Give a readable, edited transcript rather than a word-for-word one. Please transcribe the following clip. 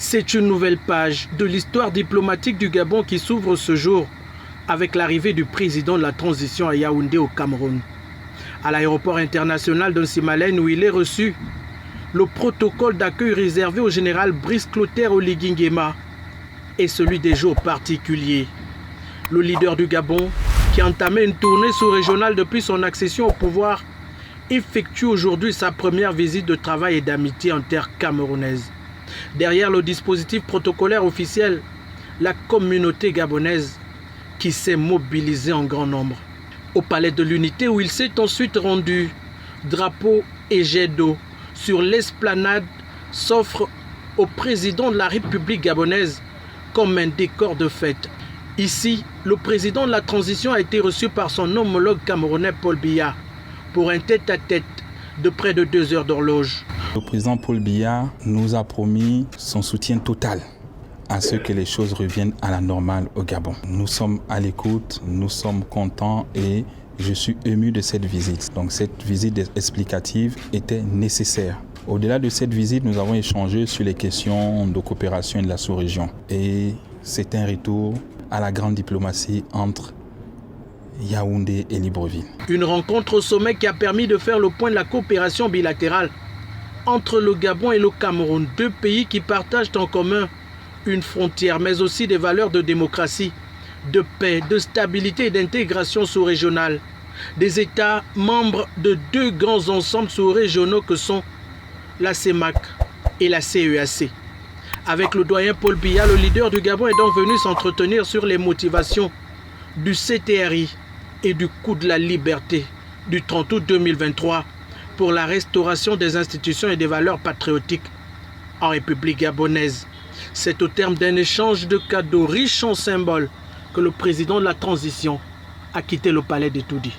C'est une nouvelle page de l'histoire diplomatique du Gabon qui s'ouvre ce jour avec l'arrivée du président de la transition à Yaoundé au Cameroun. À l'aéroport international de Nsimalène où il est reçu, le protocole d'accueil réservé au général Brice Clotaire Oligui Nguema est celui des jours particuliers. Le leader du Gabon, qui a entamé une tournée sous-régionale depuis son accession au pouvoir, effectue aujourd'hui sa première visite de travail et d'amitié en terre camerounaise. Derrière le dispositif protocolaire officiel, la communauté gabonaise qui s'est mobilisée en grand nombre. Au palais de l'Unité où il s'est ensuite rendu, drapeau et jet d'eau sur l'esplanade s'offre au président de la République gabonaise comme un décor de fête. Ici, le président de la transition a été reçu par son homologue camerounais Paul Biya pour un tête-à-tête de près de 2 heures d'horloge. Le président Paul Biya nous a promis son soutien total à ce que les choses reviennent à la normale au Gabon. Nous sommes à l'écoute, nous sommes contents et je suis ému de cette visite. Donc cette visite explicative était nécessaire. Au-delà de cette visite, nous avons échangé sur les questions de coopération de la sous-région. Et c'est un retour à la grande diplomatie entre Yaoundé et Libreville. Une rencontre au sommet qui a permis de faire le point de la coopération bilatérale entre le Gabon et le Cameroun, 2 pays qui partagent en commun une frontière, mais aussi des valeurs de démocratie, de paix, de stabilité et d'intégration sous-régionale. Des États membres de 2 grands ensembles sous-régionaux que sont la CEMAC et la CEAC. Avec le doyen Paul Biya, le leader du Gabon est donc venu s'entretenir sur les motivations du CTRI et du coup de la liberté du 30 août 2023 pour la restauration des institutions et des valeurs patriotiques en République gabonaise. C'est au terme d'un échange de cadeaux riche en symboles que le président de la transition a quitté le palais d'Etoudi.